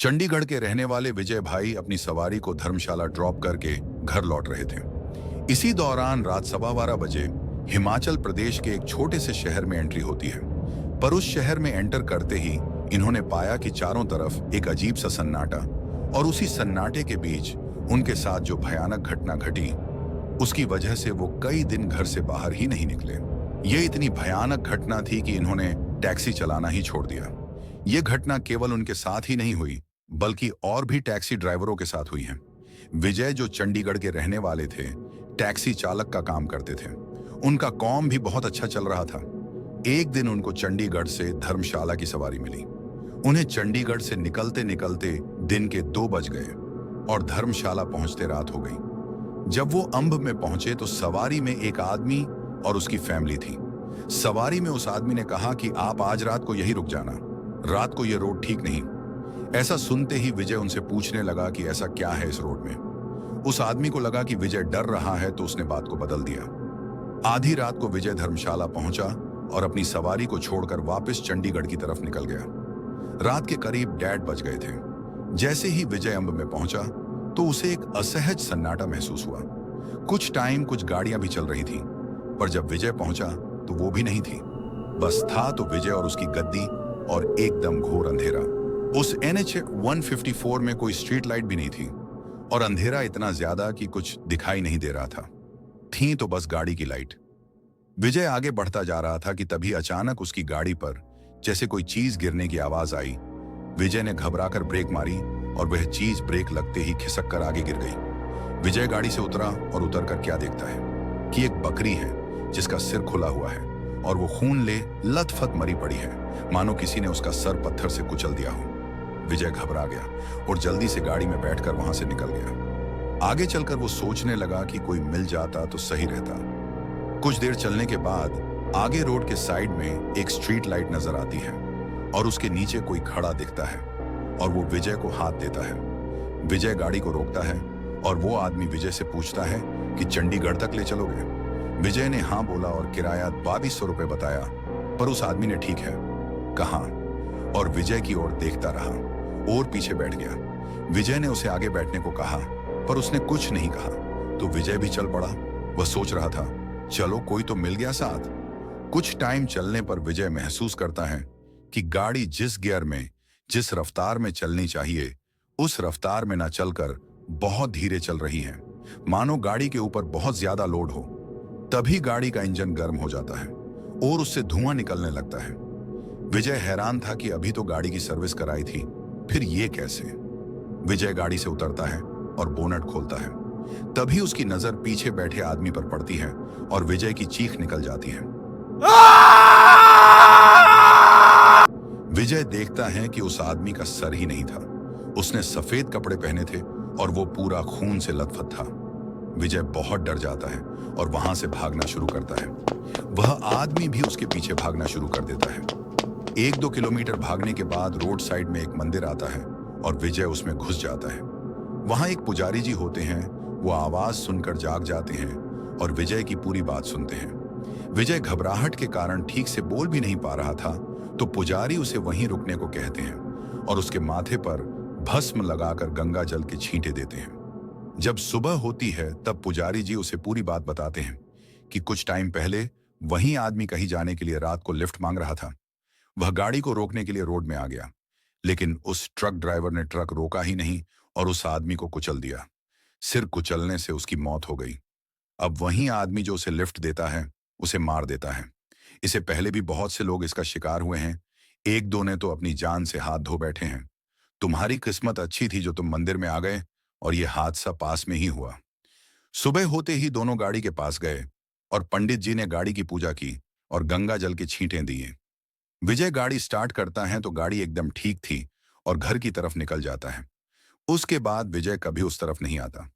चंडीगढ़ के रहने वाले विजय भाई अपनी सवारी को धर्मशाला ड्रॉप करके घर लौट रहे थे। इसी दौरान रात 12:15 बजे हिमाचल प्रदेश के एक छोटे से शहर में एंट्री होती है। पर उस शहर में एंटर करते ही इन्होंने पाया कि चारों तरफ एक अजीब सा सन्नाटा, और उसी सन्नाटे के बीच उनके साथ जो भयानक घटना घटी, उसकी वजह से वो कई दिन घर से बाहर ही नहीं निकले। ये इतनी भयानक घटना थी कि इन्होंने टैक्सी चलाना ही छोड़ दिया। ये घटना केवल उनके साथ ही नहीं हुई, बल्कि और भी टैक्सी ड्राइवरों के साथ हुई है। विजय, जो चंडीगढ़ के रहने वाले थे, टैक्सी चालक का काम करते थे। उनका काम भी बहुत अच्छा चल रहा था। एक दिन उनको चंडीगढ़ से धर्मशाला की सवारी मिली। उन्हें चंडीगढ़ से निकलते निकलते दिन के 2 बज गए और धर्मशाला पहुंचते रात हो गई। जब वो अंब में पहुंचे तो सवारी में एक आदमी और उसकी फैमिली थी। सवारी में उस आदमी ने कहा कि आप आज रात को यही रुक जाना, रात को यह रोड ठीक नहीं। ऐसा सुनते ही विजय उनसे पूछने लगा कि ऐसा क्या है इस रोड में। उस आदमी को लगा कि विजय डर रहा है, तो उसने बात को बदल दिया। आधी रात को विजय धर्मशाला पहुंचा और अपनी सवारी को छोड़कर वापस चंडीगढ़ की तरफ निकल गया। रात के करीब 1:30 बज गए थे। जैसे ही विजय अंब में पहुंचा तो उसे एक असहज सन्नाटा महसूस हुआ। कुछ टाइम कुछ गाड़ियां भी चल रही थी, पर जब विजय पहुंचा तो वो भी नहीं थी। बस था तो विजय और उसकी गद्दी और एकदम घोर अंधेरा। उस NH 154 में कोई स्ट्रीट लाइट भी नहीं थी और अंधेरा इतना ज्यादा कि कुछ दिखाई नहीं दे रहा था। थी तो बस गाड़ी की लाइट। विजय आगे बढ़ता जा रहा था कि तभी अचानक उसकी गाड़ी पर जैसे कोई चीज गिरने की आवाज आई। विजय ने घबराकर ब्रेक मारी और वह चीज ब्रेक लगते ही खिसक कर आगे गिर गई। विजय गाड़ी से उतरा और उतरकर क्या देखता है कि एक बकरी है जिसका सिर खुला हुआ है और वो खून ले लथपथ मरी पड़ी है, मानो किसी ने उसका सर पत्थर से कुचल दिया हो। विजय घबरा गया और जल्दी से गाड़ी में बैठकर वहां से निकल गया। आगे चलकर वो सोचने लगा कि कोई मिल जाता तो सही रहता। कुछ देर चलने के बाद आगे रोड के साइड में एक स्ट्रीट लाइट नजर आती है और उसके नीचे कोई खड़ा दिखता है और वो विजय को हाथ देता है। विजय गाड़ी को रोकता है और वो आदमी विजय से पूछता है कि चंडीगढ़ तक ले चलोगे। विजय ने हाँ बोला और किराया 2200 रुपये बताया, पर उस आदमी ने ठीक है कहा और विजय की ओर देखता रहा और पीछे बैठ गया। विजय ने उसे आगे बैठने को कहा, पर उसने कुछ नहीं कहा, तो विजय भी चल पड़ा। वह सोच रहा था, चलो कोई तो मिल गया साथ। कुछ टाइम चलने पर विजय महसूस करता है कि गाड़ी जिस गियर में, जिस रफ्तार में चलनी चाहिए, उस रफ्तार में न चलकर बहुत धीरे चल रही है, मानो गाड़ी के ऊपर बहुत ज्यादा लोड हो। तभी गाड़ी का इंजन गर्म हो जाता है और उससे धुआं निकलने लगता है। विजय हैरान था कि अभी तो गाड़ी की सर्विस कराई थी, फिर ये कैसे। विजय गाड़ी से उतरता है और बोनट खोलता है। तभी उसकी नजर पीछे बैठे आदमी पर पड़ती है और विजय की चीख निकल जाती है। विजय देखता है कि उस आदमी का सर ही नहीं था। उसने सफेद कपड़े पहने थे और वो पूरा खून से लथपथ था। विजय बहुत डर जाता है और वहां से भागना शुरू करता है। वह आदमी भी उसके पीछे भागना शुरू कर देता है। 1-2 किलोमीटर भागने के बाद रोड साइड में एक मंदिर आता है और विजय उसमें घुस जाता है। वहां एक पुजारी जी होते हैं। वो आवाज सुनकर जाग जाते हैं और विजय की पूरी बात सुनते हैं। विजय घबराहट के कारण ठीक से बोल भी नहीं पा रहा था, तो पुजारी उसे वहीं रुकने को कहते हैं और उसके माथे पर भस्म लगाकर गंगा जल के छींटे देते हैं। जब सुबह होती है तब पुजारी जी उसे पूरी बात बताते हैं कि कुछ टाइम पहले वही आदमी कहीं जाने के लिए रात को लिफ्ट मांग रहा था। वह गाड़ी को रोकने के लिए रोड में आ गया, लेकिन उस ट्रक ड्राइवर ने ट्रक रोका ही नहीं और उस आदमी को कुचल दिया। सिर कुचलने से उसकी मौत हो गई। अब वही आदमी जो उसे लिफ्ट देता है उसे मार देता है। इससे पहले भी बहुत से लोग इसका शिकार हुए हैं। 1-2 ने तो अपनी जान से हाथ धो बैठे हैं। तुम्हारी किस्मत अच्छी थी जो तुम मंदिर में आ गए और यह हादसा पास में ही हुआ। सुबह होते ही दोनों गाड़ी के पास गए और पंडित जी ने गाड़ी की पूजा की और गंगा जल के छींटे दिए। विजय गाड़ी स्टार्ट करता है तो गाड़ी एकदम ठीक थी और घर की तरफ निकल जाता है। उसके बाद विजय कभी उस तरफ नहीं आता।